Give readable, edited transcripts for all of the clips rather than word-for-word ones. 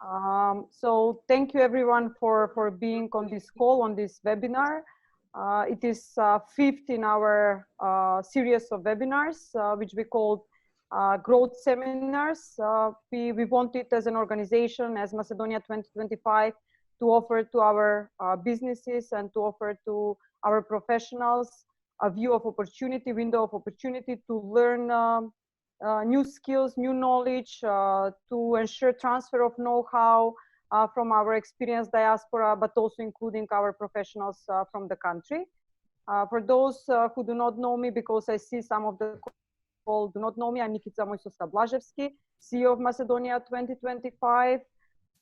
So thank you everyone for being on this call, on this webinar. It is fifth in our series of webinars, which we call growth seminars. We wanted as an organization, as Macedonia 2025, to offer to our businesses and to offer to our professionals a view of opportunity, window of opportunity to learn new skills, new knowledge, to ensure transfer of know-how from our experienced diaspora, but also including our professionals from the country. For those who do not know me, because I see some of the call do not know me, I'm Blaževski, CEO of Macedonia 2025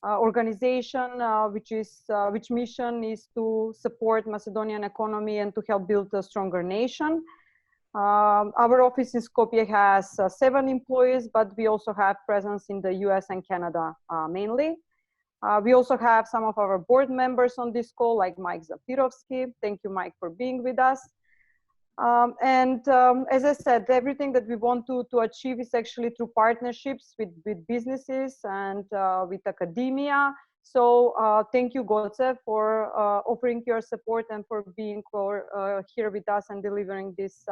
organization, which mission is to support Macedonian economy and to help build a stronger nation. Our office in Skopje has 7 employees, but we also have presence in the US and Canada mainly. We also have some of our board members on this call, like Mike Zafirovski. Thank you, Mike, for being with us. As I said, everything that we want to achieve is actually through partnerships with businesses and with academia. So thank you, Goce, for offering your support and for being here with us and delivering this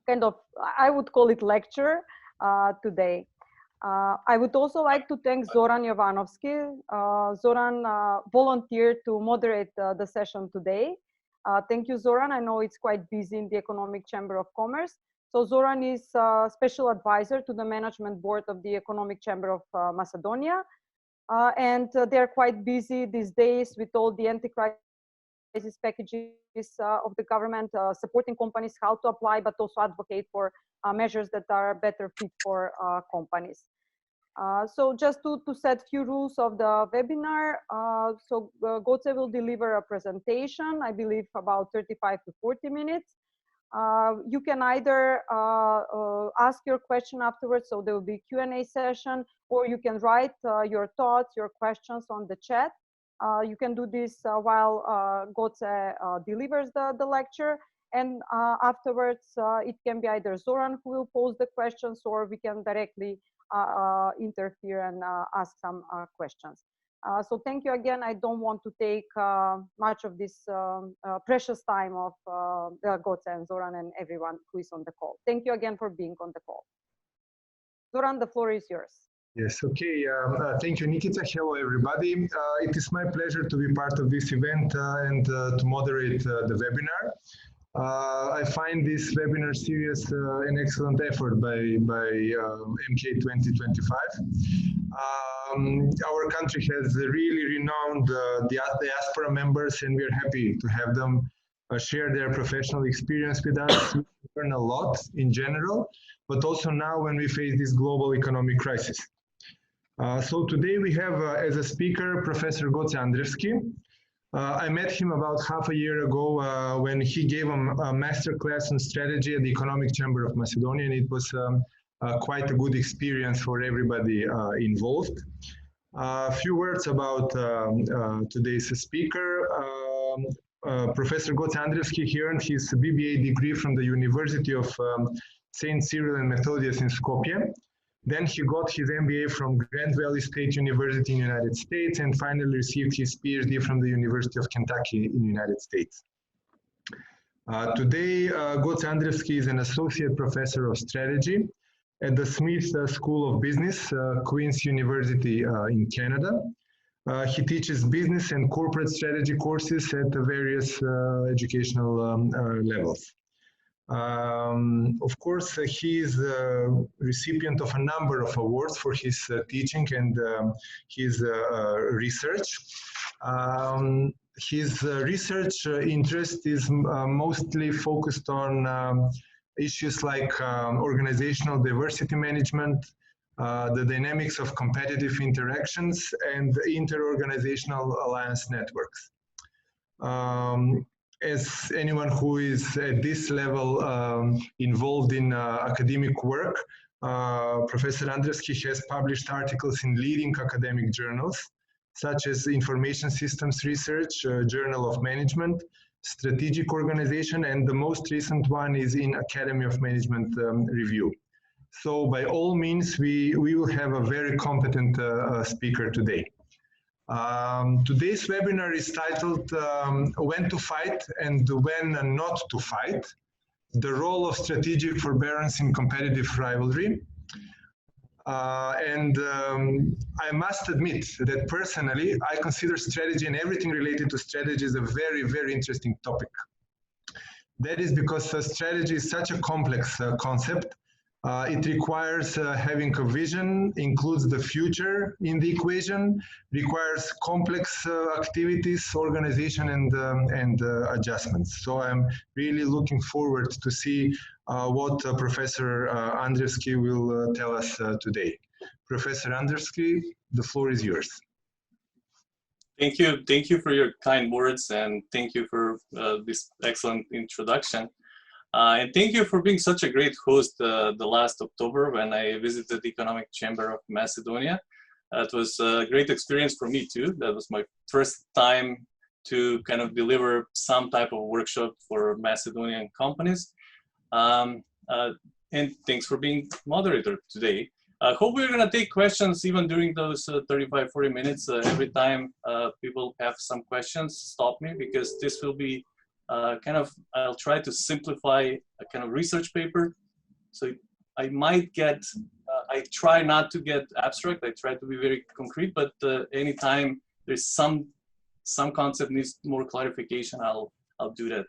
kind of, I would call it lecture today. I would also like to thank Zoran Jovanovski. Zoran volunteered to moderate the session today. Thank you, Zoran. I know it's quite busy in the Economic Chamber of Commerce. So Zoran is a special advisor to the management board of the Economic Chamber of Macedonia. And they're quite busy these days with all the anti-crisis packages of the government, supporting companies how to apply, but also advocate for measures that are better fit for companies. So just to set few rules of the webinar, so Goce will deliver a presentation, I believe about 35 to 40 minutes. You can either ask your question afterwards, so there will be Q&A session, or you can write your thoughts, your questions on the chat. You can do this while Goce delivers the lecture. And afterwards, it can be either Zoran who will pose the questions, or we can directly interfere and ask some questions. So thank you again. I don't want to take much of this precious time of Goce and Zoran and everyone who is on the call. Thank you again for being on the call. Zoran, the floor is yours. Yes, okay. Thank you, Nikita. Hello, everybody. It is my pleasure to be part of this event and to moderate the webinar. I find this webinar series an excellent effort by MK2025. Our country has really renowned diaspora members, and we're happy to have them share their professional experience with us. We learn a lot in general, but also now when we face this global economic crisis. So today we have as a speaker Professor Goce Andrevski. I met him about half a year ago when he gave a master class on strategy at the Economic Chamber of Macedonia, and it was quite a good experience for everybody involved. A few words about today's speaker. Professor Goce Andrevski earned his BBA degree from the University of St. Cyril and Methodius in Skopje. Then he got his MBA from Grand Valley State University in the United States, and finally received his PhD from the University of Kentucky in the United States. Today, Goce Andrevski is an associate professor of strategy at the Smith School of Business, Queen's University in Canada. He teaches business and corporate strategy courses at various educational levels. Of course, he is a recipient of a number of awards for his teaching and his research. His research interest is mostly focused on issues like organizational diversity management, the dynamics of competitive interactions, and inter-organizational alliance networks. As anyone who is at this level involved in academic work, Professor Andrevski has published articles in leading academic journals, such as Information Systems Research, Journal of Management, Strategic Organization, and the most recent one is in Academy of Management Review. So by all means, we will have a very competent speaker today. Today's webinar is titled When to Fight and When Not to Fight, the Role of Strategic Forbearance in Competitive Rivalry. I must admit that personally, I consider strategy and everything related to strategy is a very, very interesting topic. That is because strategy is such a complex concept. It requires having a vision, includes the future in the equation, requires complex activities, organization, and adjustments. So I'm really looking forward to see what Professor Andrevski will tell us today. Professor Andrevski, the floor is yours. Thank you for your kind words, and thank you for this excellent introduction. And thank you for being such a great host the last October when I visited the Economic Chamber of Macedonia. It was a great experience for me too. That was my first time to kind of deliver some type of workshop for Macedonian companies. And thanks for being moderator today. I hope we're going to take questions even during those 35-40 minutes. Every time people have some questions, stop me, because this will be I'll try to simplify a kind of research paper. So I might get, I try not to get abstract. I try to be very concrete, but anytime there's some concept needs more clarification, I'll do that,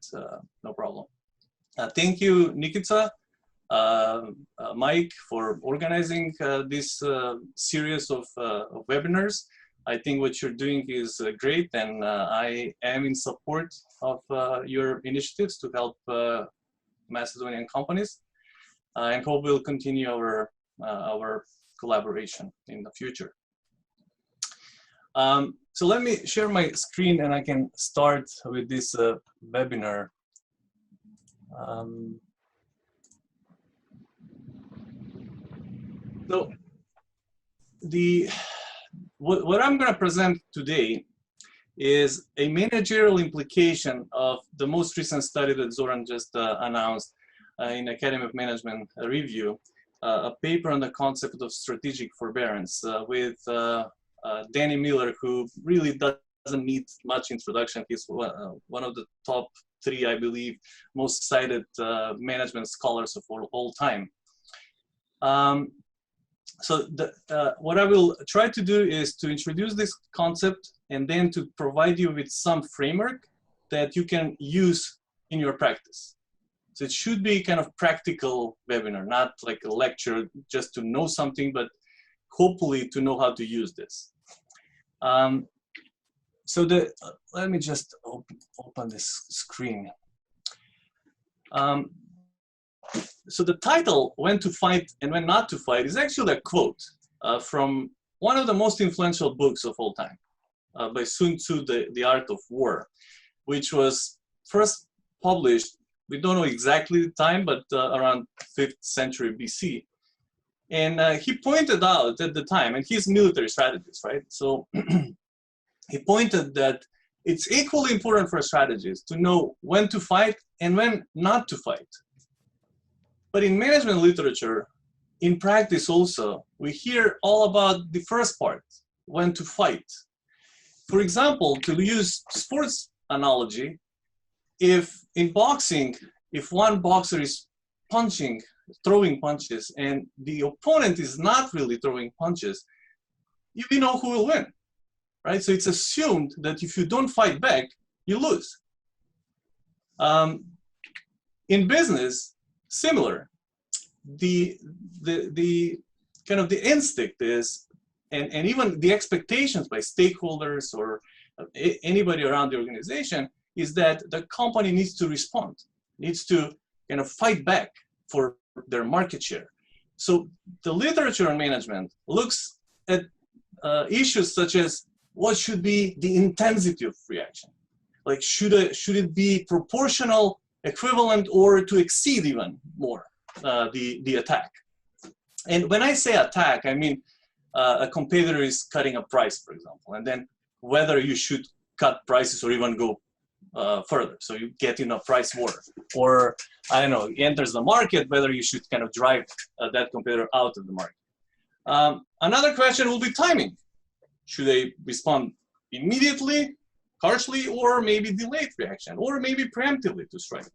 no problem. Thank you, Nikita, Mike, for organizing this series of webinars. I think what you're doing is great, and I am in support of your initiatives to help Macedonian companies, and hope we'll continue our collaboration in the future. So let me share my screen, and I can start with this webinar. So what I'm going to present today is a managerial implication of the most recent study that Zoran just announced in Academy of Management review, a paper on the concept of strategic forbearance with Danny Miller, who really doesn't need much introduction. He's one of the top 3, I believe, most cited management scholars of all time. So what I will try to do is to introduce this concept and then to provide you with some framework that you can use in your practice. So it should be kind of practical webinar, not like a lecture just to know something, but hopefully to know how to use this. So let me just open this screen. So the title, When to Fight and When Not to Fight, is actually a quote from one of the most influential books of all time, by Sun Tzu, The Art of War, which was first published, we don't know exactly the time, but around 5th century BC. And he pointed out at the time, and he's a military strategist, right? So he pointed that it's equally important for strategists to know when to fight and when not to fight. But in management literature, in practice also, we hear all about the first part, when to fight. For example, to use sports analogy, if in boxing, if one boxer is throwing punches, and the opponent is not really throwing punches, you know who will win, right? So it's assumed that if you don't fight back, you lose. In business, similar. The kind of the instinct is, and even the expectations by stakeholders or anybody around the organization, is that the company needs to respond, needs to kind of fight back for their market share. So the literature on management looks at issues such as what should be the intensity of reaction, like should it be proportional, equivalent, or to exceed even more the attack. And when I say attack, I mean a competitor is cutting a price, for example, and then whether you should cut prices or even go further. So you get in a price war, or I don't know, he enters the market, whether you should kind of drive that competitor out of the market. Another question will be timing. Should they respond immediately, harshly, or maybe delayed reaction, or maybe preemptively to strike?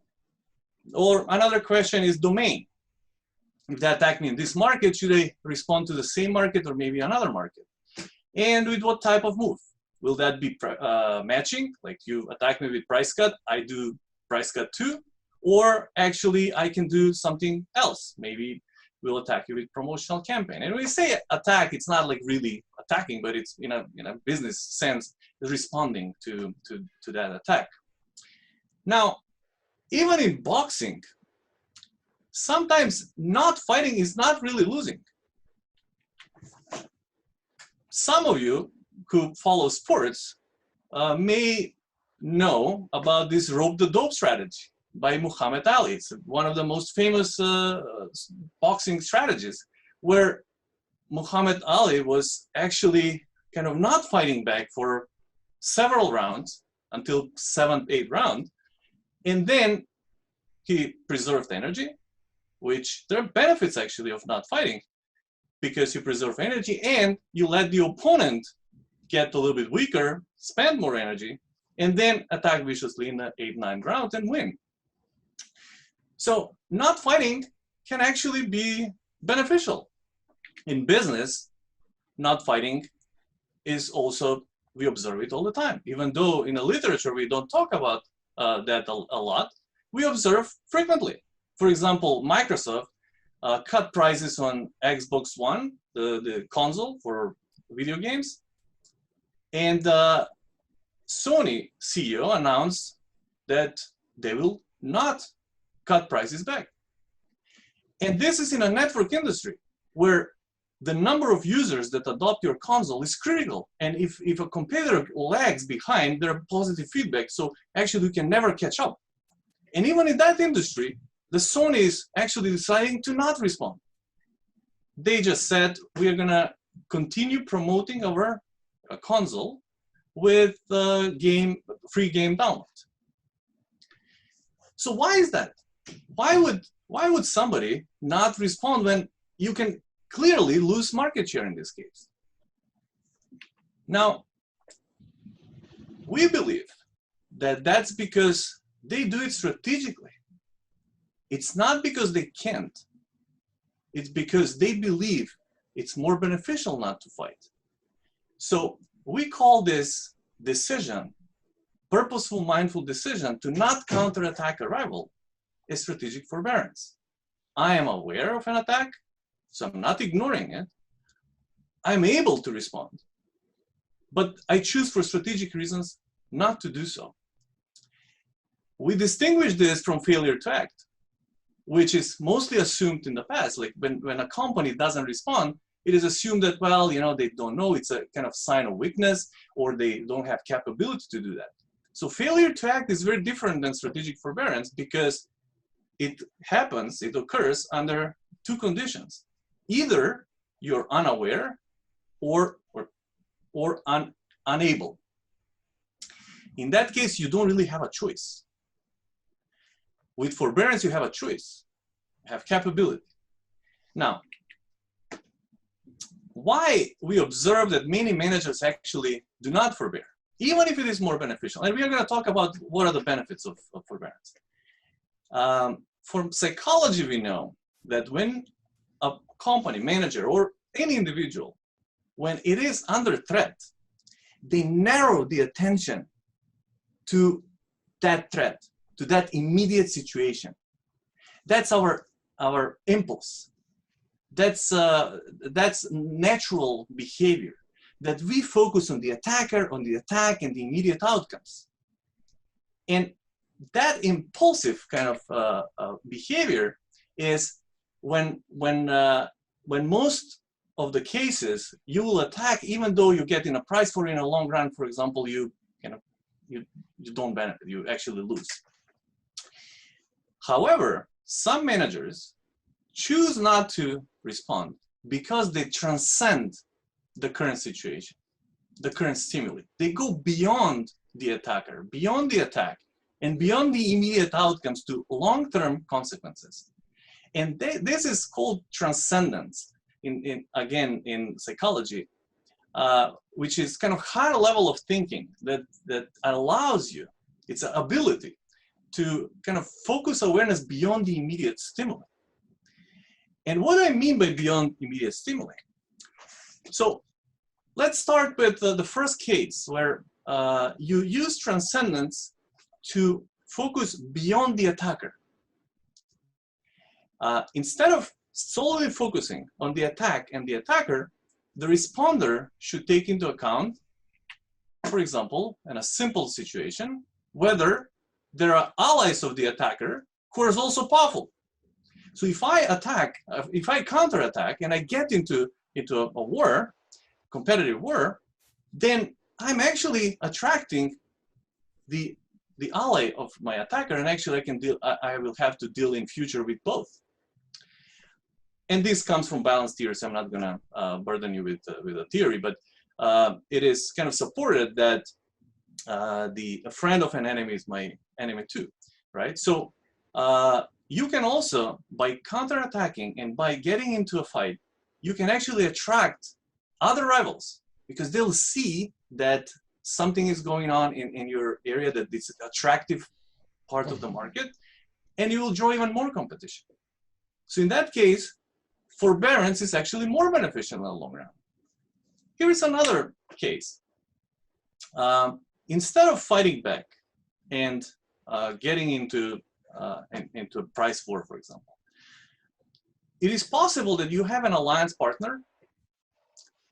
Or another question is domain. If they attack me in this market, should I respond to the same market or maybe another market? And with what type of move? Will that be matching? Like you attack me with price cut, I do price cut too? Or actually I can do something else. Maybe we'll attack you with promotional campaign. And when we say attack, it's not like really attacking, but it's in a business sense, responding to that attack. Now, even in boxing, sometimes not fighting is not really losing. Some of you who follow sports may know about this rope the dope strategy by Muhammad Ali. It's one of the most famous boxing strategies, where Muhammad Ali was actually kind of not fighting back for several rounds until 7th, 8th round, and then he preserved energy, which there are benefits actually of not fighting, because you preserve energy and you let the opponent get a little bit weaker, spend more energy, and then attack viciously in the 8th, 9th round and win. So not fighting can actually be beneficial. In business, not fighting is also, we observe it all the time. Even though in the literature we don't talk about that a lot, we observe frequently. For example, Microsoft cut prices on Xbox One, the console for video games, and Sony CEO announced that they will not cut prices back. And this is in a network industry where the number of users that adopt your console is critical. And if a competitor lags behind, there are positive feedback. So actually, we can never catch up. And even in that industry, the Sony is actually deciding to not respond. They just said, we are going to continue promoting our console with free game download. So why is that? Why would somebody not respond when you can clearly lose market share in this case? Now, we believe that that's because they do it strategically. It's not because they can't. It's because they believe it's more beneficial not to fight. So we call this decision, purposeful, mindful decision to not counterattack a rival, a strategic forbearance. I am aware of an attack, so I'm not ignoring it. I'm able to respond, but I choose for strategic reasons not to do so. We distinguish this from failure to act, which is mostly assumed in the past. Like when a company doesn't respond, it is assumed that, well, they don't know, it's a kind of sign of weakness, or they don't have capability to do that. So failure to act is very different than strategic forbearance, because it occurs under two conditions. Either you're unaware or unable. In that case, you don't really have a choice. With forbearance, you have a choice, you have capability. Now, why we observe that many managers actually do not forbear, even if it is more beneficial. And we are going to talk about what are the benefits of forbearance. From psychology, we know that when a company manager or any individual, when it is under threat, they narrow the attention to that threat, to that immediate situation. That's our impulse. That's natural behavior, that we focus on the attacker, on the attack, and the immediate outcomes. And that impulsive kind of behavior is when most of the cases you will attack, even though you get in a price for it in a long run. For example, you don't benefit, you actually lose. However, some managers choose not to respond because they transcend the current situation, the current stimuli. They go beyond the attacker, beyond the attack, and beyond the immediate outcomes to long-term consequences. And this is called transcendence, again, in psychology, which is kind of higher level of thinking that allows you, it's an ability to kind of focus awareness beyond the immediate stimuli. And what do I mean by beyond immediate stimuli? So let's start with the first case where you use transcendence to focus beyond the attacker. Instead of solely focusing on the attack and the attacker, the responder should take into account, for example, in a simple situation, whether there are allies of the attacker who are also powerful. So if I counterattack and I get into a war, competitive war, then I'm actually attracting the ally of my attacker, and actually I will have to deal in future with both. And this comes from balance theory, so I'm not gonna burden you with a theory, but it is kind of supported that a friend of an enemy is my enemy too, right? So you can also, by counterattacking and by getting into a fight, you can actually attract other rivals because they'll see that something is going on in your area, that it's an attractive part of the market, and you will draw even more competition. So in that case, forbearance is actually more beneficial in the long run. Here is another case. Instead of fighting back and getting into a price war, for example, it is possible that you have an alliance partner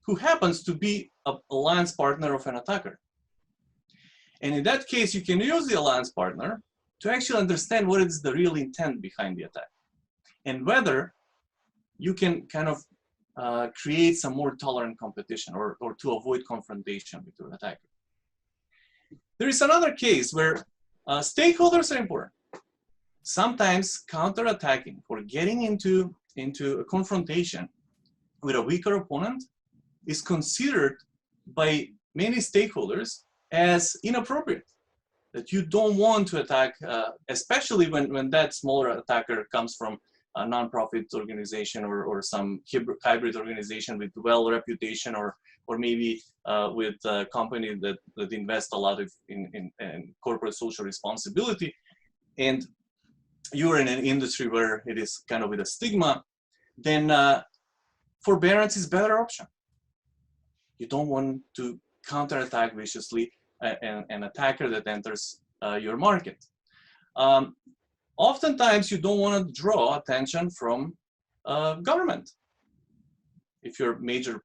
who happens to be an alliance partner of an attacker. And in that case, you can use the alliance partner to actually understand what is the real intent behind the attack and whether you can kind of create some more tolerant competition or to avoid confrontation with your attacker. There is another case where stakeholders are important. Sometimes counterattacking or getting into a confrontation with a weaker opponent is considered by many stakeholders as inappropriate, that you don't want to attack, especially when that smaller attacker comes from a nonprofit organization or some hybrid organization with well reputation, or maybe with a company that invests a lot in corporate social responsibility, and you're in an industry where it is kind of with a stigma, then forbearance is a better option. You don't want to counterattack viciously an attacker that enters your market. Oftentimes, you don't want to draw attention from government. If you're a major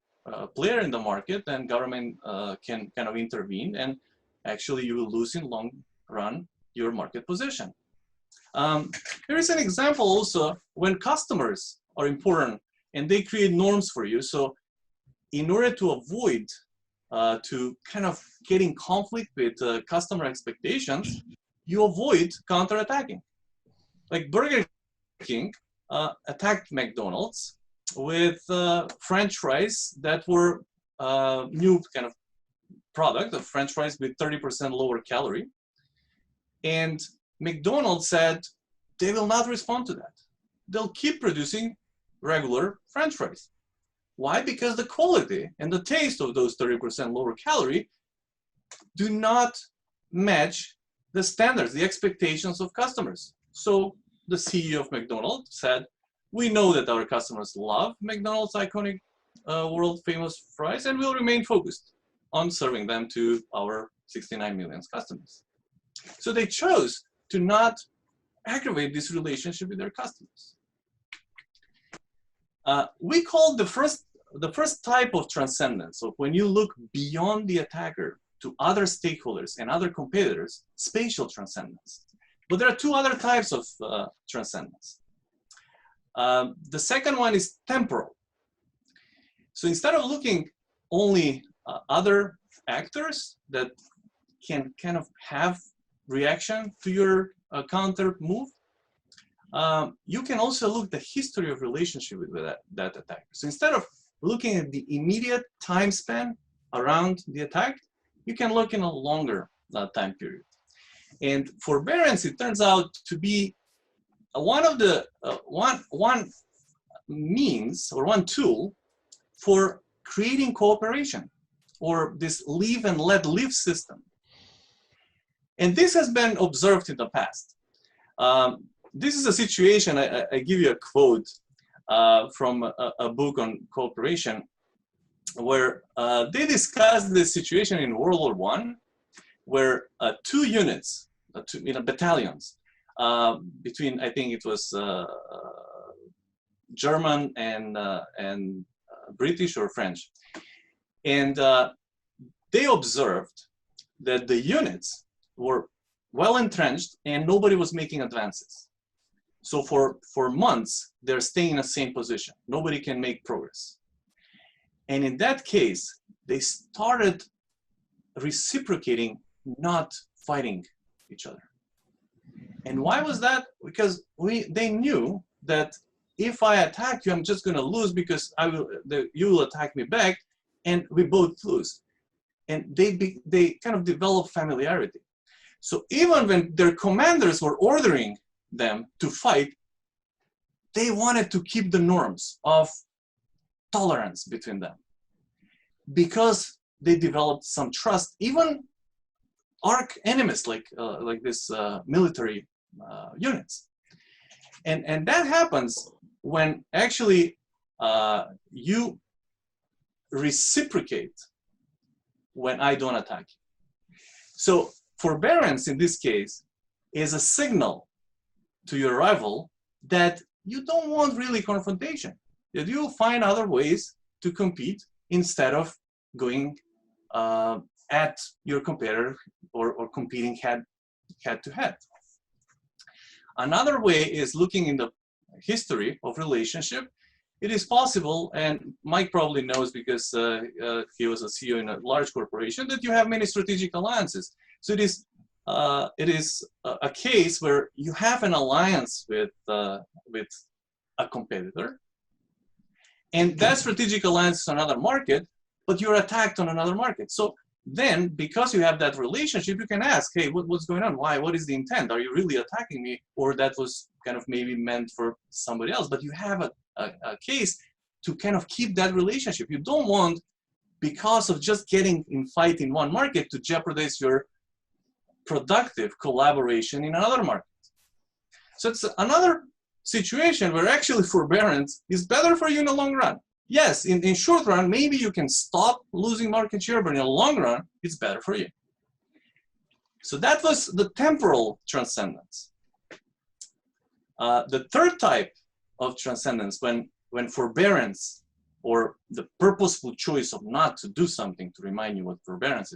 player in the market, then government can kind of intervene, and actually you will lose in long run your market position. Here is an example also when customers are important and they create norms for you. So in order to avoid to kind of getting conflict with customer expectations, you avoid counterattacking. Like Burger King attacked McDonald's with French fries that were new kind of product of French fries with 30% lower calorie. And McDonald's said they will not respond to that. They'll keep producing regular French fries. Why? Because the quality and the taste of those 30% lower calorie do not match the standards, the expectations of customers. So the CEO of McDonald's said, we know that our customers love McDonald's iconic world famous fries, and we'll remain focused on serving them to our 69 million customers. So they chose to not aggravate this relationship with their customers. We call the first type of transcendence, so when you look beyond the attacker to other stakeholders and other competitors, spatial transcendence. But there are two other types of transcendence. The second one is temporal. So instead of looking only other actors that can kind of have reaction to your counter move, you can also look the history of relationship with that attacker. So instead of looking at the immediate time span around the attack, you can look in a longer time period. And forbearance, it turns out to be one of the one means or one tool for creating cooperation, or this live and let live system. And this has been observed in the past. This is a situation, I give you a quote from a book on cooperation, where they discussed this situation in World War I, where two units, battalions, between, I think it was German and British or French, and they observed that the units were well entrenched and nobody was making advances. So for months, they're staying in the same position. Nobody can make progress. And in that case, they started reciprocating, not fighting each other. And why was that? Because they knew that if I attack you, I'm just going to lose, because you will attack me back, and we both lose. And they kind of developed familiarity. So even when their commanders were ordering them to fight, they wanted to keep the norms of tolerance between them, because they developed some trust. Even arch enemies like this military units, and that happens when actually you reciprocate when I don't attack you. So forbearance in this case is a signal to your rival that you don't want really confrontation, that you'll find other ways to compete instead of going at your competitor or competing head to head. Another way is looking in the history of relationship. It is possible, and Mike probably knows because he was a CEO in a large corporation, that you have many strategic alliances. So it is a case where you have an alliance with a competitor, and that strategic alliance is another market, but you're attacked on another market. So then, because you have that relationship, you can ask, hey, what's going on? Why? What is the intent? Are you really attacking me? Or that was kind of maybe meant for somebody else. But you have a case to kind of keep that relationship. You don't want, because of just getting in fight in one market, to jeopardize your productive collaboration in another market. So it's another situation where actually forbearance is better for you in the long run. Yes, in short run, maybe you can stop losing market share, but in the long run, it's better for you. So that was the temporal transcendence. The third type of transcendence, when forbearance, or the purposeful choice of not to do something, to remind you what forbearance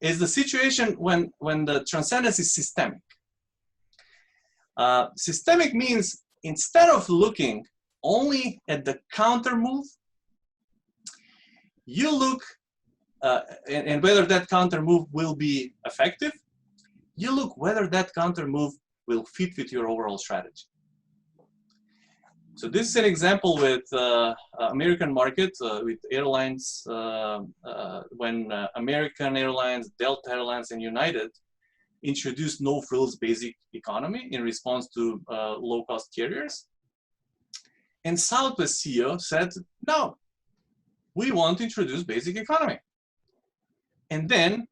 is the situation when the transcendence is systemic. Systemic means instead of looking only at the counter move, you look and whether that counter move will be effective, you look whether that counter move will fit with your overall strategy. So this is an example with American market, with airlines, when American Airlines, Delta Airlines, and United introduced no-frills basic economy in response to low-cost carriers. And Southwest CEO said, no, we want to introduce basic economy. And then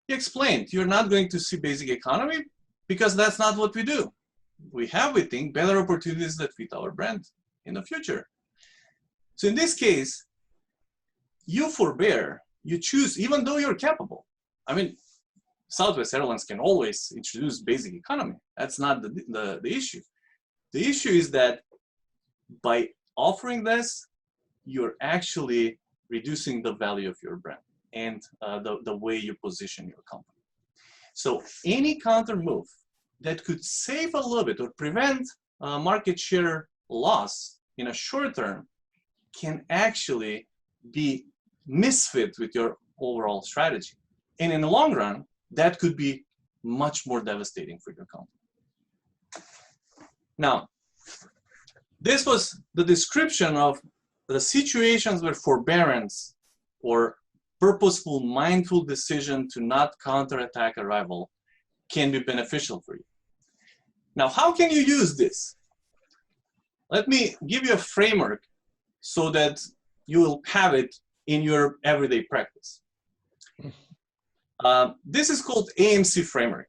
he explained, you're not going to see basic economy because that's not what we do. We have, we think, better opportunities that fit our brand in the future. So in this case, you forbear, you choose, even though you're capable. I mean, Southwest Airlines can always introduce basic economy. That's not the issue. The issue is that by offering this, you're actually reducing the value of your brand and the way you position your company. So any counter move that could save a little bit or prevent market share loss in a short term can actually be misfit with your overall strategy. And in the long run, that could be much more devastating for your company. Now, this was the description of the situations where forbearance or purposeful, mindful decision to not counterattack a rival can be beneficial for you. Now, how can you use this? Let me give you a framework so that you will have it in your everyday practice. This is called AMC framework.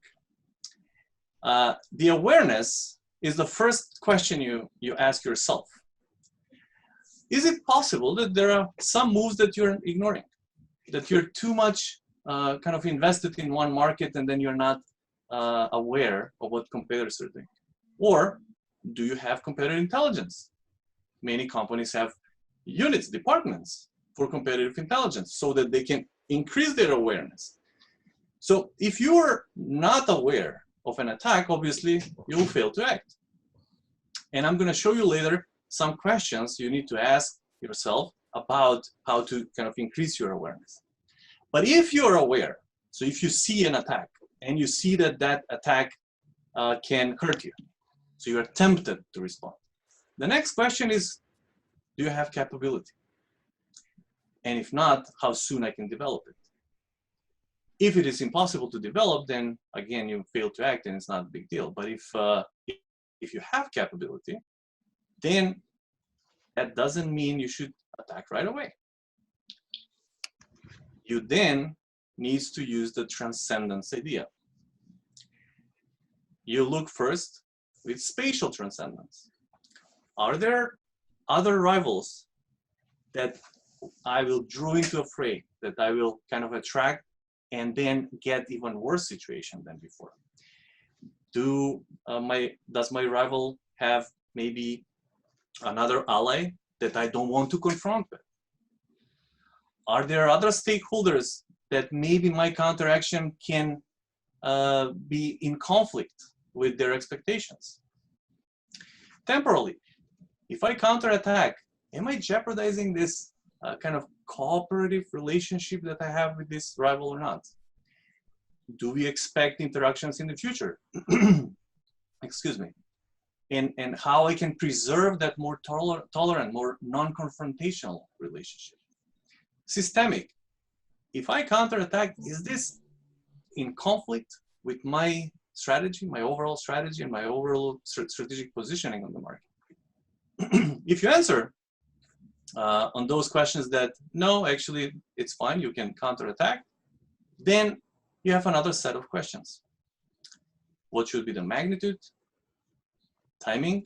The awareness is the first question you ask yourself. Is it possible that there are some moves that you're ignoring? That you're too much kind of invested in one market and then you're not aware of what competitors are doing? Or do you have competitor intelligence? Many companies have units, departments for competitive intelligence so that they can increase their awareness. So if you're not aware of an attack, obviously you'll fail to act. And I'm going to show you later some questions you need to ask yourself about how to kind of increase your awareness. But if you're aware, so if you see an attack and you see that that attack can hurt you, so you're tempted to respond. The next question is, do you have capability? And if not, how soon I can develop it? If it is impossible to develop, then again, you fail to act and it's not a big deal. But if you have capability, then that doesn't mean you should attack right away. You then need to use the transcendence idea. You look first with spatial transcendence. Are there other rivals that I will draw into a fray, that I will kind of attract and then get even worse situation than before? Does my rival have maybe another ally that I don't want to confront with? Are there other stakeholders that maybe my counteraction can be in conflict with their expectations? Temporally, if I counterattack, am I jeopardizing this kind of cooperative relationship that I have with this rival or not? Do we expect interactions in the future? Excuse me. And how I can preserve that more tolerant, more non-confrontational relationship. Systemic. If I counterattack, is this in conflict with my strategy, my overall strategy, and my overall strategic positioning on the market? If you answer on those questions that no, actually it's fine, you can counterattack, then you have another set of questions. What should be the magnitude, timing,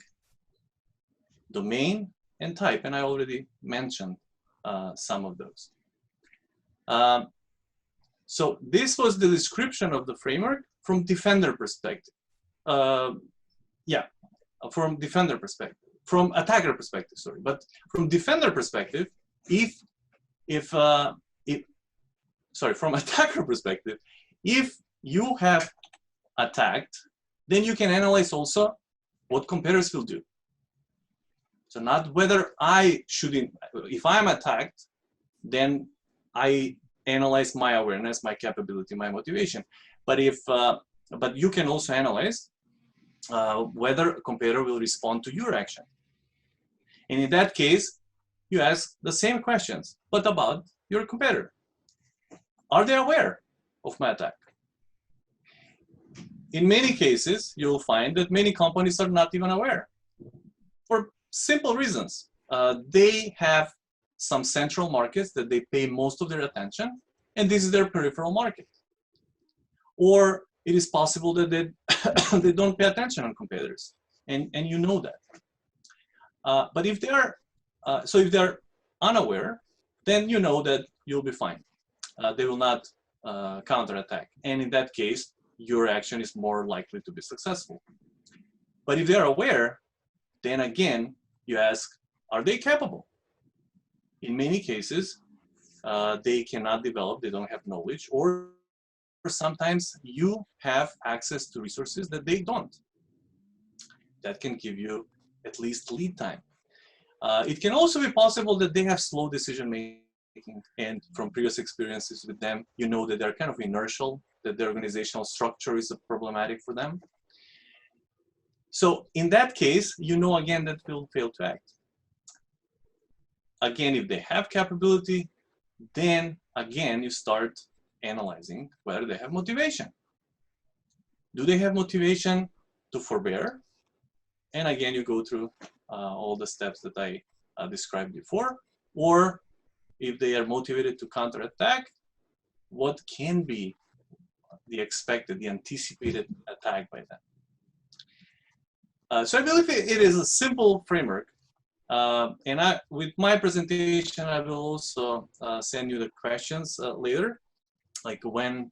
domain, and type? And I already mentioned some of those. So this was the description of the framework from defender perspective. From defender perspective. From attacker perspective, sorry. But from defender perspective, from attacker perspective, if you have attacked, then you can analyze also what competitors will do. So not whether I should, if I'm attacked, then I analyze my awareness, my capability, my motivation. But but you can also analyze whether a competitor will respond to your action. And in that case, you ask the same questions, but about your competitor. Are they aware of my attack? In many cases, you'll find that many companies are not even aware for simple reasons. They have some central markets that they pay most of their attention, and this is their peripheral market. Or it is possible that they don't pay attention on competitors, and you know that. But if they are, if they're unaware, then you know that you'll be fine. They will not counterattack, and in that case, your action is more likely to be successful. But if they're aware, then again, you ask, are they capable? In many cases, they cannot develop, they don't have knowledge, or sometimes you have access to resources that they don't. That can give you at least lead time. It can also be possible that they have slow decision making, and from previous experiences with them, you know that they're kind of inertial, that their organizational structure is problematic for them. So in that case, you know again that they'll fail to act. Again, if they have capability, then again you start analyzing whether they have motivation. Do they have motivation to forbear? And again, you go through all the steps that I described before. Or if they are motivated to counterattack, what can be the expected, the anticipated attack by them? So I believe it is a simple framework. And with my presentation, I will also send you the questions later, like when,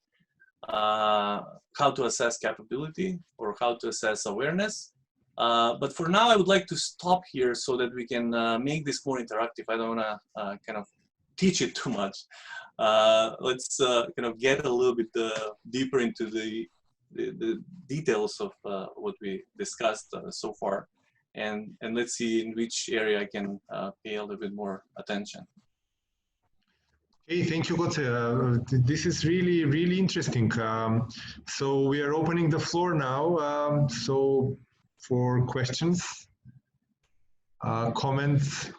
how to assess capability or how to assess awareness. But for now, I would like to stop here so that we can make this more interactive. I don't want to kind of teach it too much. Let's kind of get a little bit deeper into the details of what we discussed so far. And let's see in which area I can pay a little bit more attention. Hey, thank you, Goce. This is really, really interesting. So we are opening the floor now. So for questions, comments.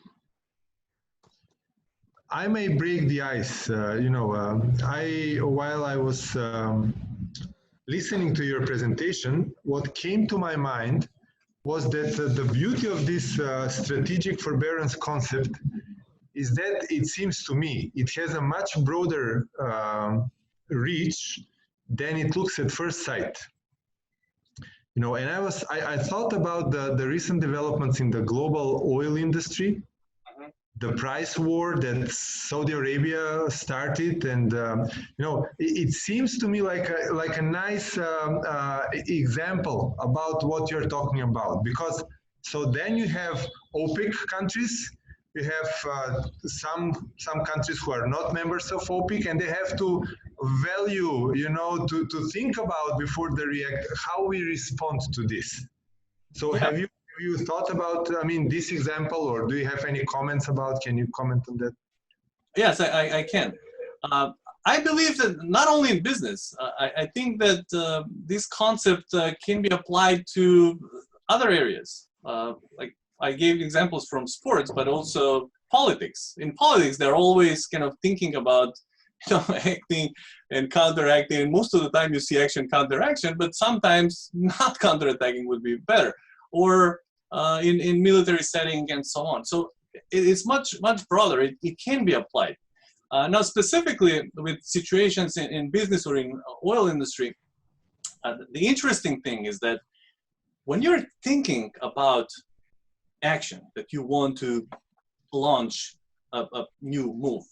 I may break the ice. While I was listening to your presentation, what came to my mind was that the beauty of this strategic forbearance concept is that it seems to me it has a much broader reach than it looks at first sight. And I thought about the recent developments in the global oil industry, the price war that Saudi Arabia started, and it seems to me like a nice example about what you're talking about, because so then you have OPEC countries, you have some countries who are not members of OPEC, and they have to value, to think about before they react, how we respond to this. So yeah. Have you thought about, this example, or do you have any comments about, can you comment on that? Yes, I can. I believe that not only in business, I think that this concept can be applied to other areas. Like I gave examples from sports, but also politics. In politics, they're always kind of thinking about acting and counteracting. And most of the time you see action, counteraction, but sometimes not counterattacking would be better. Or in military setting and so on. So it's much broader. It can be applied. Now, specifically with situations in business or in oil industry, the interesting thing is that when you're thinking about action that you want to launch a new move,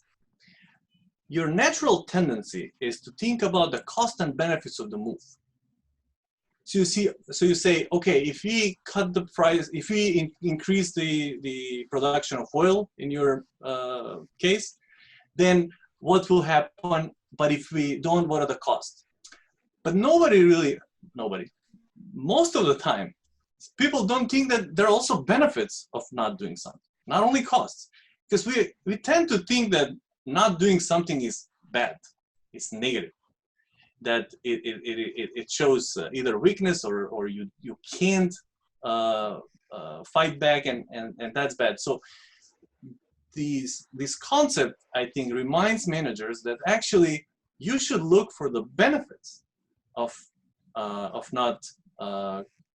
your natural tendency is to think about the cost and benefits of the move. So you say, okay, if we cut the price, if we increase the production of oil in your case, then what will happen? But if we don't, what are the costs? But most of the time, people don't think that there are also benefits of not doing something, not only costs. Because we tend to think that not doing something is bad, it's negative. That it shows either weakness or you can't fight back, and that's bad. So this concept, I think, reminds managers that actually you should look for the benefits of not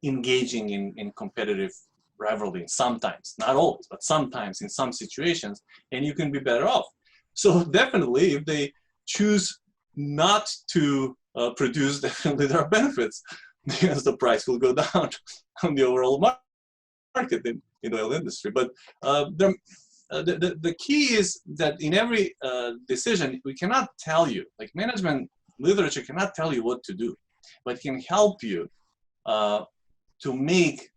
engaging in competitive rivalry sometimes, not always, but sometimes in some situations, and you can be better off. So definitely, if they choose not to produce, definitely there are benefits, because the price will go down on the overall market in the oil industry. But the key is that in every decision, we cannot tell you, like management literature cannot tell you what to do, but can help you to make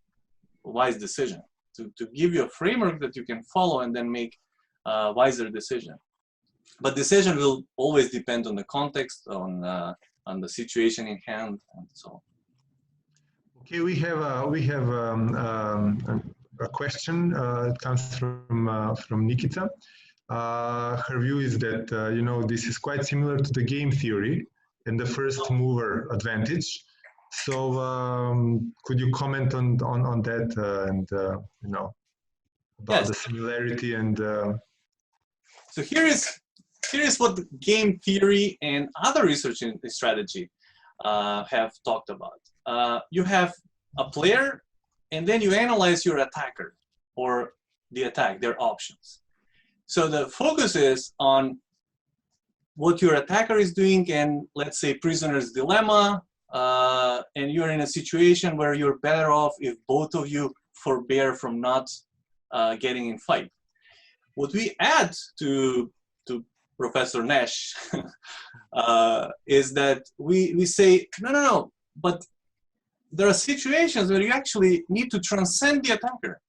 a wise decision, to give you a framework that you can follow and then make a wiser decision. But decision will always depend on the context, on the situation in hand, and so on. Okay, we have a question. It comes from Nikita. Her view is that this is quite similar to the game theory and the first mover advantage. So could you comment on that and about the similarity and? So here is here is what game theory and other research in strategy have talked about. You have a player, and then you analyze your attacker or the attack, their options. So the focus is on what your attacker is doing, and let's say prisoner's dilemma, and you're in a situation where you're better off if both of you forbear from not getting in fight. What we add to Professor Nash is that we say, no, but there are situations where you actually need to transcend the attacker.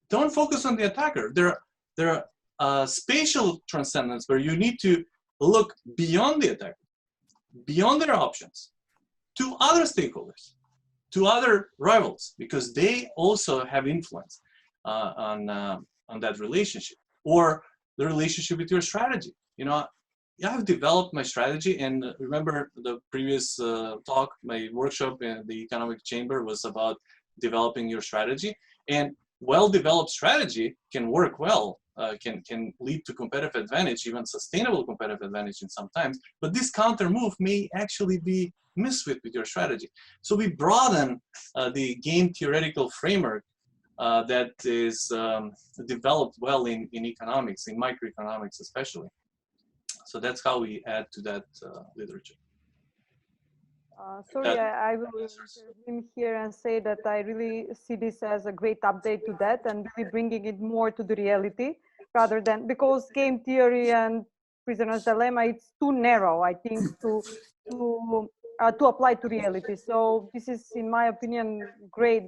Don't focus on the attacker. There are spatial transcendence where you need to look beyond the attacker, beyond their options, to other stakeholders, to other rivals, because they also have influence on that relationship, or the relationship with your strategy. You know, I've developed my strategy, and remember the previous talk, my workshop in the Economic Chamber was about developing your strategy, and well-developed strategy can work well, can lead to competitive advantage, even sustainable competitive advantage in some times, but this counter move may actually be missed with your strategy. So we broaden the game theoretical framework that is developed well in economics, in microeconomics especially. So that's how we add to that literature. Sorry, I will intervene here and say that I really see this as a great update to that, and really bringing it more to the reality, rather than, because game theory and prisoner's dilemma, it's too narrow, I think, to apply to reality. So this is, in my opinion, great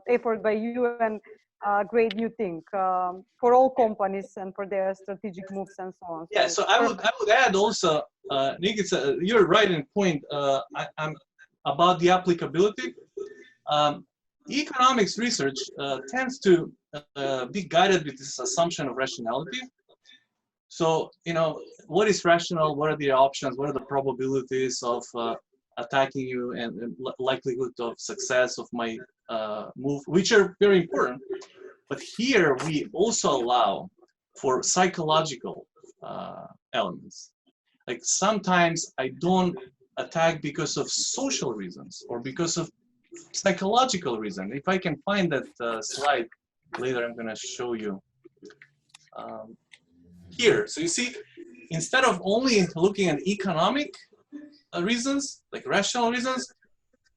effort by you, and great new thing for all companies and for their strategic moves and so on. Yeah, so I would add also, Nick, you're right in point I'm about the applicability. Economics research tends to be guided with this assumption of rationality. So, you know, what is rational? What are the options? What are the probabilities of attacking you, and likelihood of success of my move, which are very important. But here we also allow for psychological elements. Like sometimes I don't attack because of social reasons or because of psychological reason. If I can find that slide later, I'm going to show you here. So you see, instead of only looking at economic reasons, like rational reasons,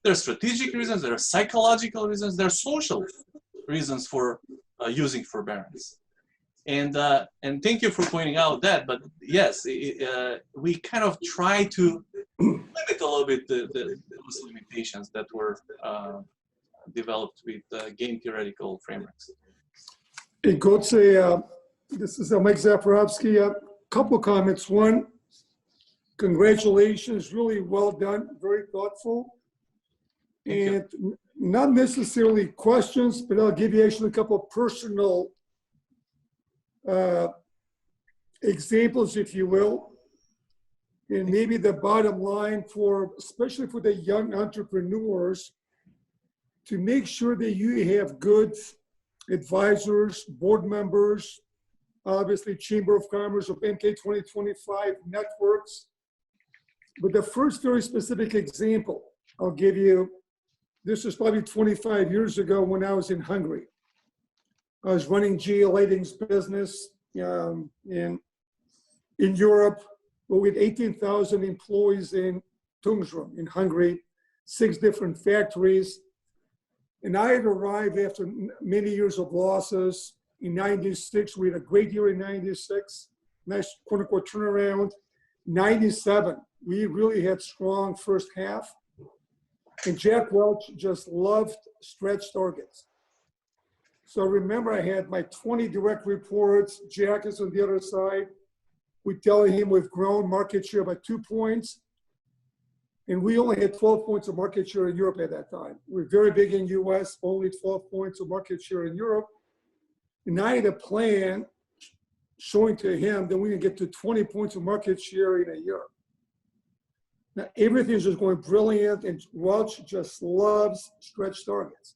there are strategic reasons, there are psychological reasons, there are social reasons for using forbearance. And thank you for pointing out that, but yes, we kind of try to limit a little bit those limitations that were developed with game theoretical frameworks. Hey, Goce, this is Mike Zaporowski. A couple comments. One, congratulations, really well done, very thoughtful. And not necessarily questions, but I'll give you actually a couple of personal examples, if you will. And maybe the bottom line for, especially for the young entrepreneurs, to make sure that you have good advisors, board members, obviously Chamber of Commerce of MK2025 networks. But the first very specific example I'll give you, this was probably 25 years ago when I was in Hungary. I was running GA Lighting's business in Europe. Well, we had 18,000 employees in Tungsram in Hungary, 6 different factories. And I had arrived after many years of losses. In 96, we had a great year in 96, nice quote unquote turnaround. 97, we really had strong first half. And Jack Welch just loved stretch targets. So remember, I had my 20 direct reports. Jack is on the other side. We tell him we've grown market share by 2 points. And we only had 12 points of market share in Europe at that time. We're very big in US, only 12 points of market share in Europe. And I had a plan showing to him that we can get to 20 points of market share in a year. Now, everything's just going brilliant, and Welch just loves stretch targets.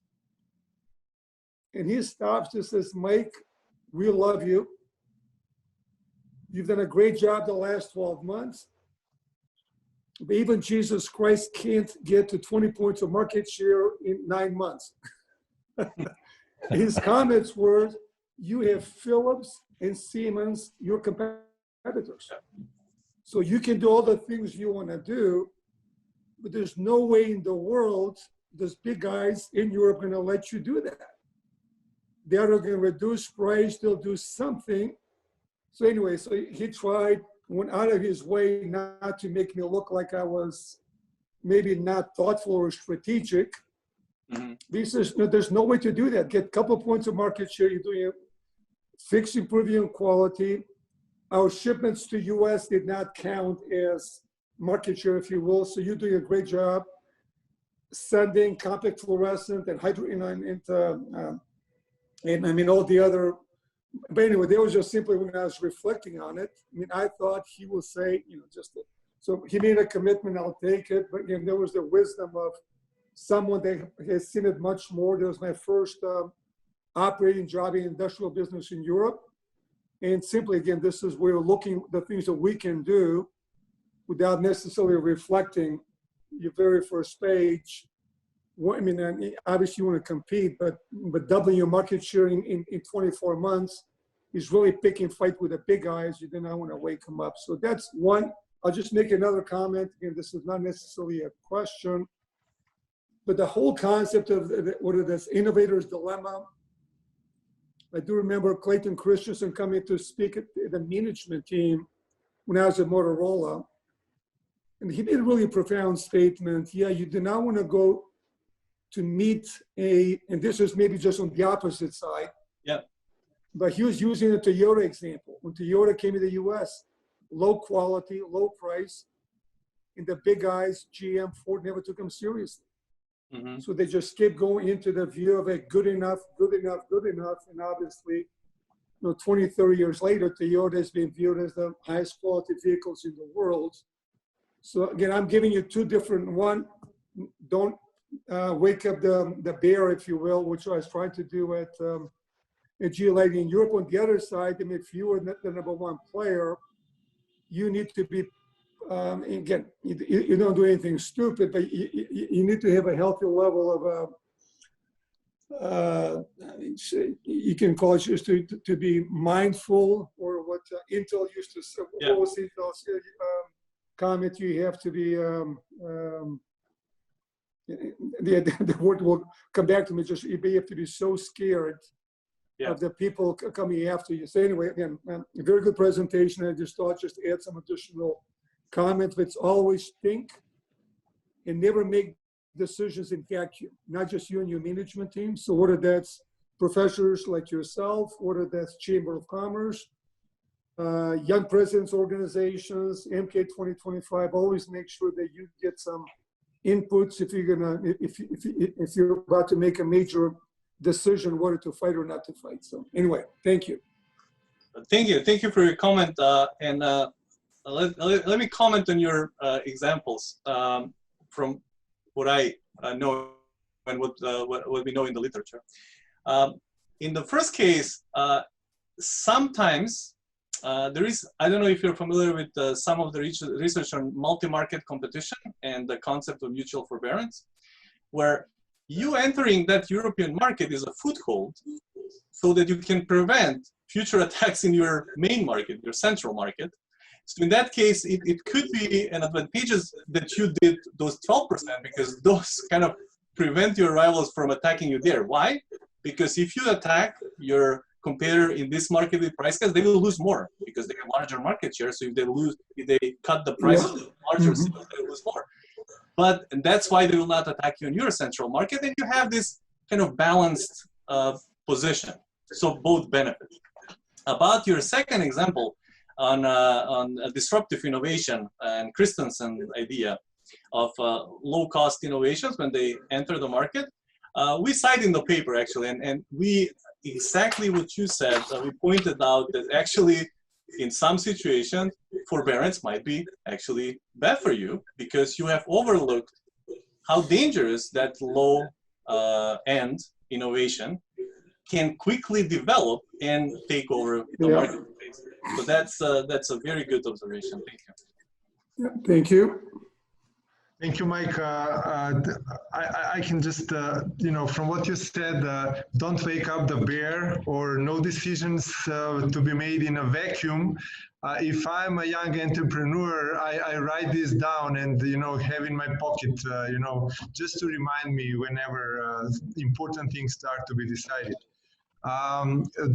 And he stops and says, Mike, we love you, You've done a great job the last 12 months. But even Jesus Christ can't get to 20 points of market share in 9 months. His comments were, you have Philips and Siemens, your competitors. So you can do all the things you want to do, but there's no way in the world those big guys in Europe are going to let you do that. They're going to reduce price, they'll do something. So anyway, so he tried, went out of his way not to make me look like I was maybe not thoughtful or strategic. Mm-hmm. He says, no, there's no way to do that. Get a couple of points of market share, you're doing it. Fix, improving quality. Our shipments to US did not count as market share, if you will. So you're doing a great job sending compact fluorescent and and I mean, all the other, but anyway, there was just simply when I was reflecting on it, I mean, I thought he would say, you know, so he made a commitment, I'll take it. But again, there was the wisdom of someone that has seen it much more. That was my first operating job in industrial business in Europe. And simply, again, this is where we're looking the things that we can do without necessarily reflecting your very first page. I mean, obviously you want to compete, but doubling your market share in 24 months is really picking fight with the big guys. You do not want to wake them up. So that's one. I'll just make another comment. Again, this is not necessarily a question, but the whole concept of what is this innovator's dilemma. I do remember Clayton Christensen coming to speak at the management team when I was at Motorola. And he made a really profound statement. Yeah, you do not want to go to meet and this is maybe just on the opposite side. Yeah. But he was using a Toyota example. When Toyota came to the US, low quality, low price, and the big guys, GM, Ford, never took them seriously. Mm-hmm. So they just kept going into the view of it, good enough, good enough, good enough. And obviously, 20, 30 years later, Toyota has been viewed as the highest quality vehicles in the world. So again, I'm giving you two different, one, don't wake up the bear, if you will, which I was trying to do at GE Lighting in Europe. On the other side, I mean, if you are the number one player, you need to be, again, you don't do anything stupid, but you need to have a healthy level of, you can call it just to be mindful, or what Intel used to say, what was Intel's comment, you have to be, the word will come back to me, just you have to be so scared of the people coming after you. So anyway, again, a very good presentation. I just thought just to add some additional comments. But it's always think and never make decisions in vacuum, not just you and your management team. So whether that's professors like yourself, whether that's Chamber of Commerce, young presidents organizations, MK2025, always make sure that you get some inputs if you're gonna if you're about to make a major decision whether to fight or not to fight. So anyway, thank you. Thank you for your comment. Let me comment on your examples from what I know and what we know in the literature. In the first case, sometimes there is, I don't know if you're familiar with some of the research on multi-market competition and the concept of mutual forbearance, where you entering that European market is a foothold so that you can prevent future attacks in your main market, your central market. So in that case, it could be an advantageous that you did those 12% because those kind of prevent your rivals from attacking you there. Why? Because if you attack your competitor in this market with price cuts, they will lose more because they have larger market share. So if they cut the price of the larger sales, they will lose more. But and that's why they will not attack you in your central market, and you have this kind of balanced position. So both benefit. About your second example on disruptive innovation and Christensen's idea of low-cost innovations when they enter the market, we cite in the paper actually, and we exactly what you said. We pointed out that actually in some situations, forbearance might be actually bad for you because you have overlooked how dangerous that low-end innovation can quickly develop and take over the marketplace. So that's a very good observation. Thank you. Yeah, thank you. Thank you, Mike. I can just, from what you said, don't wake up the bear, or no decisions to be made in a vacuum. If I'm a young entrepreneur, I write this down and, have in my pocket, just to remind me whenever important things start to be decided.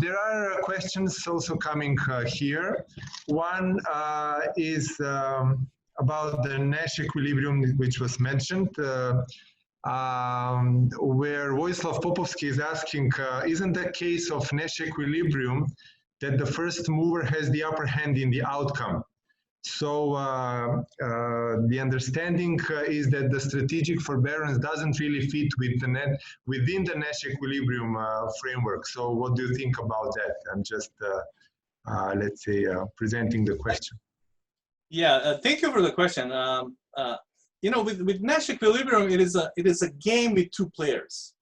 There are questions also coming here. One is about the Nash equilibrium, which was mentioned, where Vojislav Popovski is asking, isn't the case of Nash equilibrium that the first mover has the upper hand in the outcome? So the understanding is that the strategic forbearance doesn't really fit with within the Nash equilibrium framework. So what do you think about that? I'm just, let's say, presenting the question. Yeah, thank you for the question. With Nash equilibrium, it is a game with two players,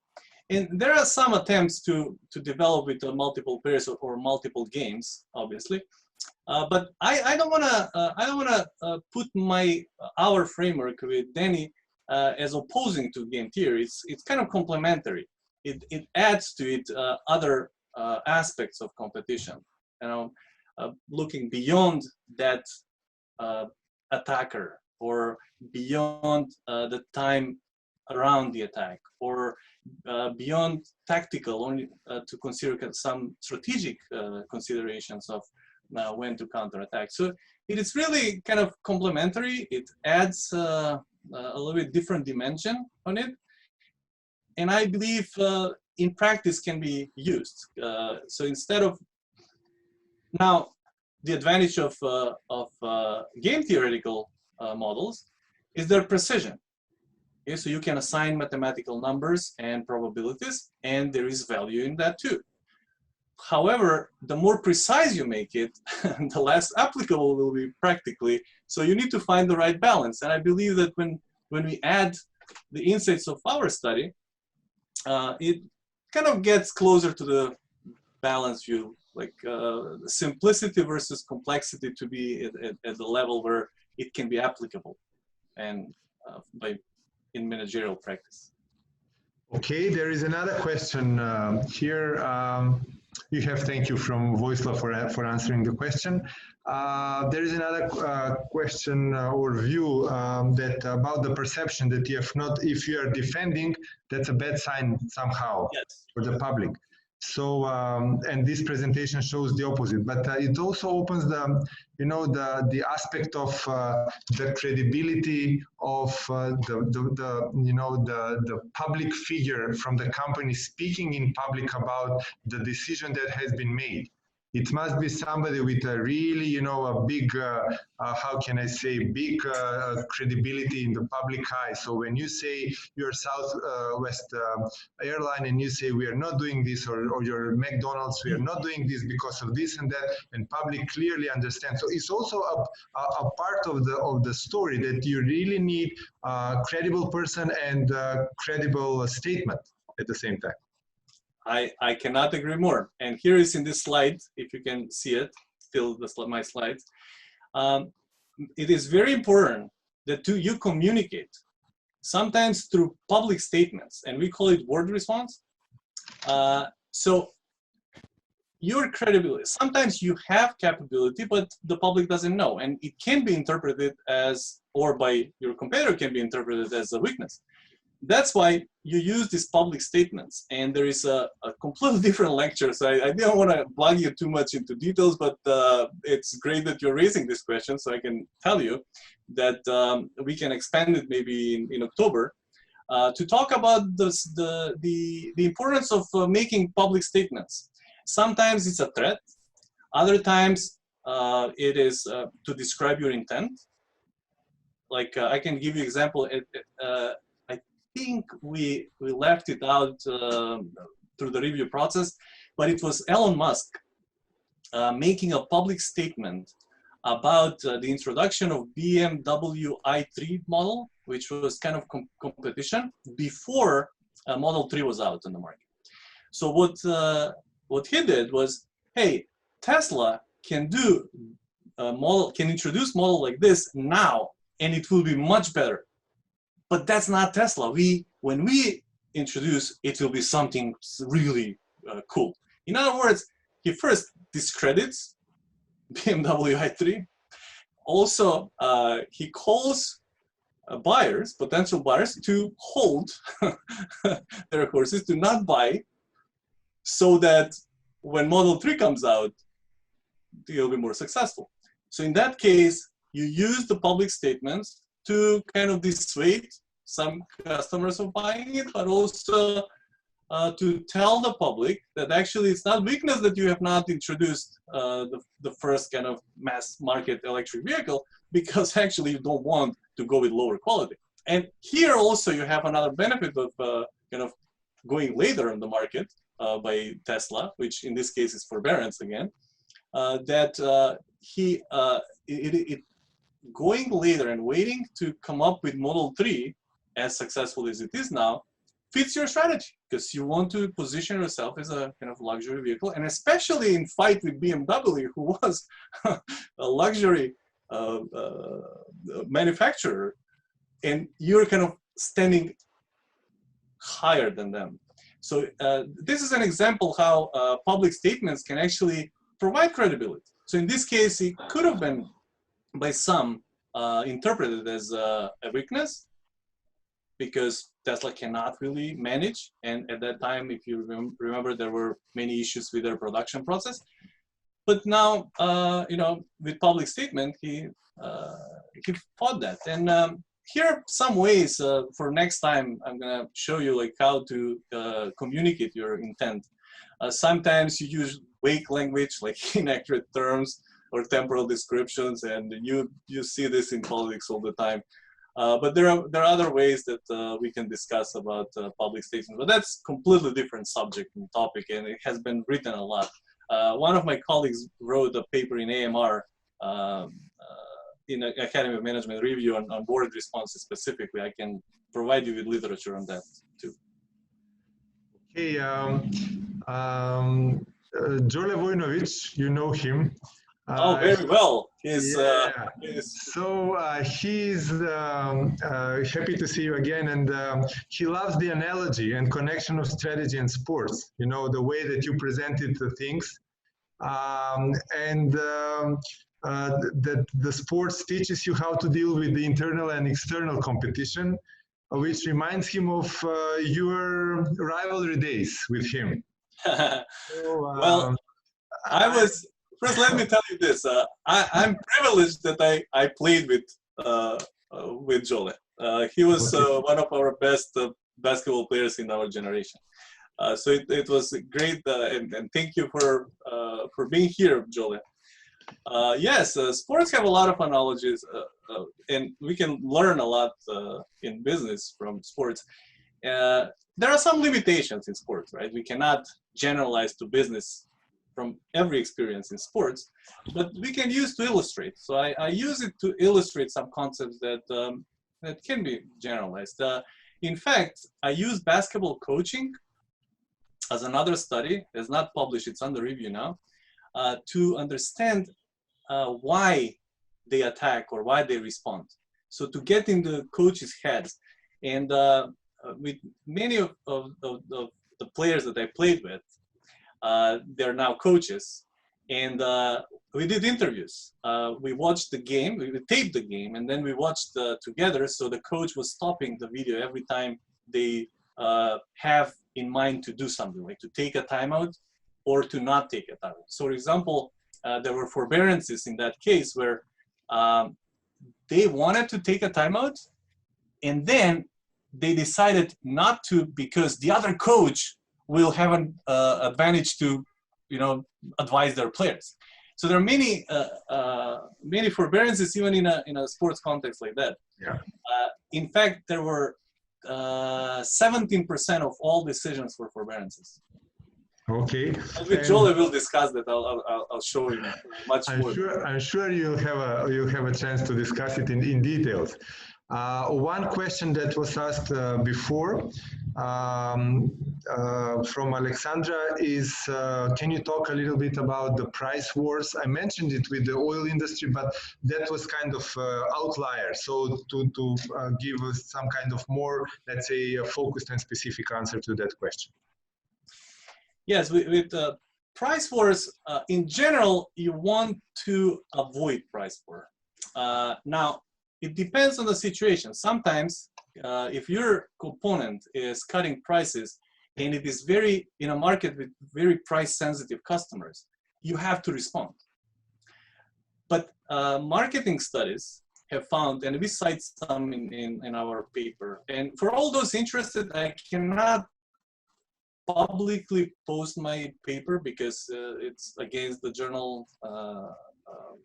and there are some attempts to develop with multiple players or multiple games, obviously. But I don't wanna put our framework with Danny as opposing to game theory. It's kind of complementary. It adds to it other aspects of competition. Looking beyond that attacker, or beyond the time around the attack, or beyond tactical, only to consider some strategic considerations of when to counterattack. So it is really kind of complementary. It adds a little bit different dimension on it, and I believe in practice can be used. So instead of now, the advantage of game theoretical models is their precision. Okay, so you can assign mathematical numbers and probabilities, and there is value in that too. However, the more precise you make it, the less applicable it will be practically. So you need to find the right balance. And I believe that when we add the insights of our study, it kind of gets closer to the balance view, like simplicity versus complexity to be at the level where it can be applicable and in managerial practice. Okay, there is another question here. Thank you from Vojislav for answering the question. There is another question or view that about the perception that if you are defending, that's a bad sign somehow. Yes. For the public. So, and this presentation shows the opposite, but it also opens the aspect of the credibility of the public figure from the company speaking in public about the decision that has been made. It must be somebody with a really, a big, how can I say, big credibility in the public eye. So when you say you're Southwest airline and you say we are not doing this, or your McDonald's, we are not doing this because of this and that, and public clearly understands. So it's also a part of the story that you really need a credible person and a credible statement at the same time. I cannot agree more. And here is in this slide, if you can see it, still my slides. It is very important that you communicate, sometimes through public statements, and we call it word response. So your credibility, sometimes you have capability, but the public doesn't know, and it can be interpreted as, or by your competitor can be interpreted as a weakness. That's why you use these public statements, and there is a completely different lecture. So I didn't want to plug you too much into details, but it's great that you're raising this question. So I can tell you that we can expand it maybe in October to talk about the importance of making public statements. Sometimes it's a threat. Other times it is to describe your intent. Like I can give you an example. I think we left it out through the review process, but it was Elon Musk making a public statement about the introduction of BMW i3 model, which was kind of competition before Model 3 was out on the market. So what he did was, hey, Tesla can do a model, can introduce model like this now, and it will be much better. But that's not Tesla. When we introduce, it will be something really cool. In other words, he first discredits BMW i3. Also, he calls buyers, potential buyers, to hold their horses, to not buy, so that when Model 3 comes out, you'll be more successful. So in that case, you use the public statements to kind of dissuade some customers of buying it, but also to tell the public that actually it's not weakness that you have not introduced the first kind of mass market electric vehicle, because actually you don't want to go with lower quality. And here also you have another benefit of kind of going later on the market by Tesla, which in this case is forbearance again, that going later and waiting to come up with Model 3 as successful as it is now fits your strategy, because you want to position yourself as a kind of luxury vehicle, and especially in fight with BMW, who was a luxury manufacturer, and you're kind of standing higher than them. So this is an example how public statements can actually provide credibility. So in this case, it could have been by some interpreted as a weakness, because Tesla cannot really manage. And at that time, if you remember, there were many issues with their production process. But now, you know, with public statement, he fought that. And here are some ways for next time. I'm gonna show you like how to communicate your intent. Sometimes you use vague language, like inaccurate terms or temporal descriptions, and you see this in politics all the time. But there are other ways that we can discuss about public statements, but that's completely different subject and topic, and it has been written a lot. One of my colleagues wrote a paper in AMR, in Academy of Management Review on board responses specifically. I can provide you with literature on that too. Okay, Jole Vojnovic, you know him. Oh, very well. He's happy to see you again, and he loves the analogy and connection of strategy and sports. You know, the way that you presented the things, that the sports teaches you how to deal with the internal and external competition, which reminds him of your rivalry days with him. Well, first, let me tell you this. I'm privileged that I played with Jole. He was one of our best basketball players in our generation. So it was great, and thank you for being here, Jole. Yes, sports have a lot of analogies, and we can learn a lot in business from sports. There are some limitations in sports, right? We cannot generalize to business from every experience in sports, but we can use to illustrate. So I use it to illustrate some concepts that that can be generalized. In fact, I use basketball coaching as another study. It's not published, it's under review now, to understand why they attack or why they respond. So to get in the coaches' heads. And with many of the players that I played with, they're now coaches, and we did interviews. We watched the game, we taped the game, and then we watched together. So the coach was stopping the video every time they have in mind to do something, like to take a timeout or to not take a timeout. So for example, there were forbearances in that case where they wanted to take a timeout, and then they decided not to because the other coach will have an advantage to, you know, advise their players. So there are many many forbearances even in a sports context like that. Yeah. In fact, there were 17% of all decisions were forbearances. Okay. With Jole, we'll discuss that. I'll show you much more. I'm sure you'll have a chance to discuss it in details. One question that was asked before from Alexandra is, can you talk a little bit about the price wars? I mentioned it with the oil industry, but that was kind of outlier. So to give us some kind of more, let's say, a focused and specific answer to that question. Yes, with price wars, in general, you want to avoid price war. Now, it depends on the situation. Sometimes, if your component is cutting prices and it is in a market with very price-sensitive customers, you have to respond. But marketing studies have found, and we cite some in our paper, and for all those interested, I cannot publicly post my paper because it's against the journal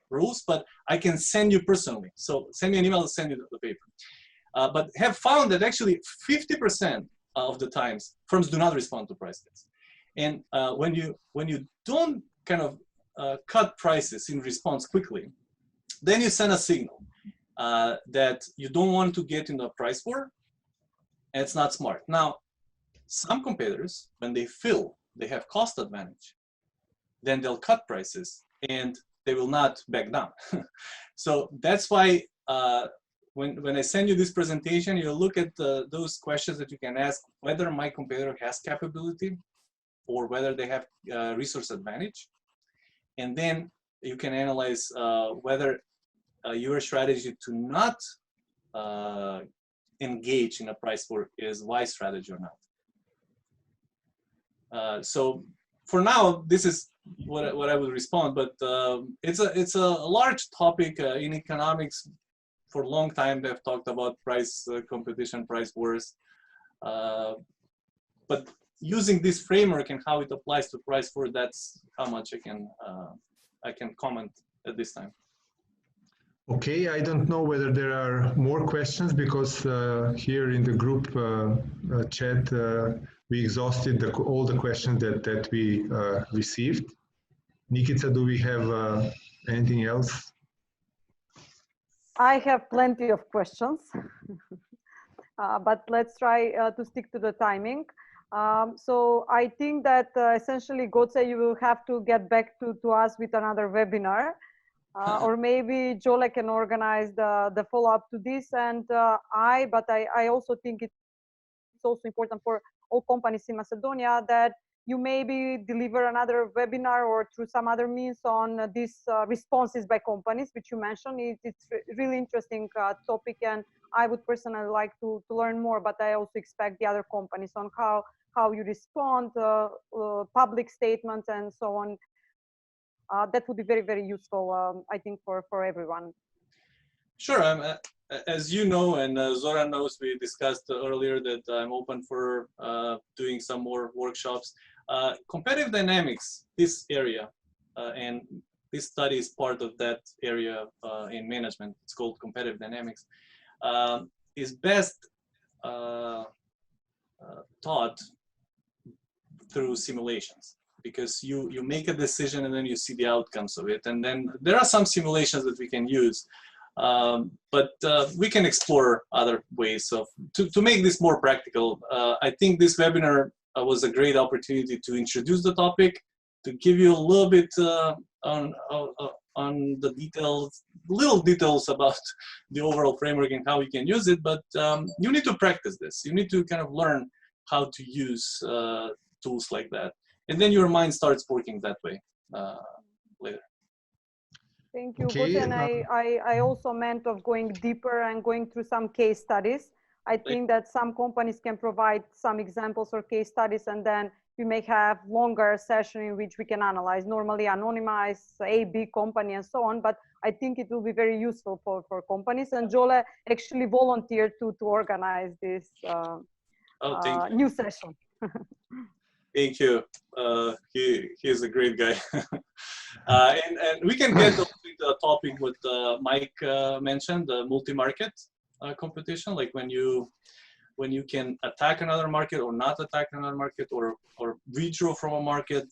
rules, but I can send you personally. So send me an email to send you the paper. But have found that actually 50% of the times firms do not respond to price cuts. And when you don't kind of cut prices in response quickly, then you send a signal that you don't want to get into a price war, and it's not smart. Now, some competitors, when they feel they have cost advantage, then they'll cut prices and they will not back down. So that's why when I send you this presentation, you look at those questions that you can ask, whether my competitor has capability or whether they have resource advantage. And then you can analyze whether your strategy to not engage in a price war is wise strategy or not. So for now, this is what I would respond, but it's a large topic in economics. For a long time, they've talked about price competition, price wars, but using this framework and how it applies to price war, that's how much I can comment at this time. Okay, I don't know whether there are more questions because here in the group chat, we exhausted all the questions that we received. Nikita, do we have anything else? I have plenty of questions, but let's try to stick to the timing. So I think that essentially, Goce, you will have to get back to us with another webinar. Or maybe Jole can organize the follow-up to this. And I also think it's also important for all companies in Macedonia that you maybe deliver another webinar or through some other means on these responses by companies, which you mentioned. It's a really interesting topic, and I would personally like to learn more, but I also expect the other companies on how you respond, public statements, and so on. That would be very, very useful, I think, for everyone. Sure. As you know, and Zoran knows, we discussed earlier that I'm open for doing some more workshops. Competitive dynamics, this area, and this study is part of that area in management. It's called competitive dynamics, is best taught through simulations. Because you make a decision and then you see the outcomes of it. And then there are some simulations that we can use, but we can explore other ways to make this more practical. I think this webinar was a great opportunity to introduce the topic, to give you a little bit on the details, little details about the overall framework and how you can use it, but you need to practice this. You need to kind of learn how to use tools like that. And then your mind starts working that way later. Thank you, Okay. Goce. And I also meant of going deeper and going through some case studies. I think that some companies can provide some examples or case studies, and then we may have longer session in which we can analyze, normally anonymize a big company and so on. But I think it will be very useful for companies. And Jole actually volunteered to organize this new session. Thank you. He is a great guy. And we can get to the topic what Mike mentioned, the multi-market competition, like when you can attack another market or not attack another market, or withdraw from a market,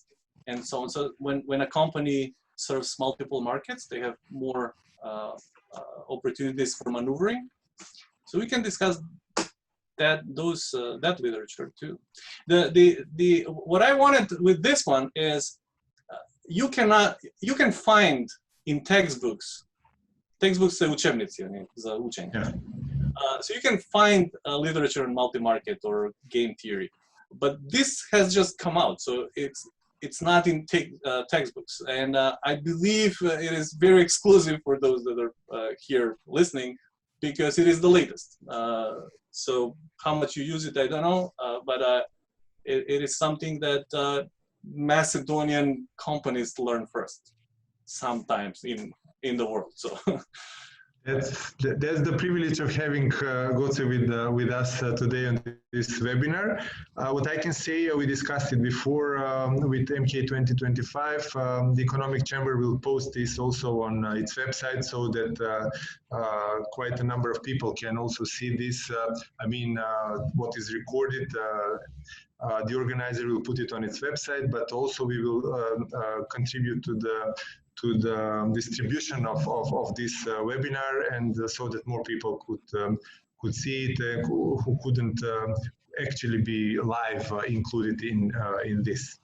and so on. So when a company serves multiple markets, they have more opportunities for maneuvering. So we can discuss that literature too. What I wanted with this one is you can find in textbooks učebnici za učenje. So you can find literature in multi-market or game theory, but this has just come out, so it's not in textbooks, and I believe it is very exclusive for those that are here listening, because it is the latest. So how much you use it, I don't know, but it is something that Macedonian companies learn first, sometimes in the world. So. That's the privilege of having Goce with us today on this webinar. What I can say, we discussed it before with MK2025. The Economic Chamber will post this also on its website, so that quite a number of people can also see this. What is recorded, the organizer will put it on its website, but also we will contribute to the distribution of this webinar, and so that more people could see it, who couldn't actually be live included in this.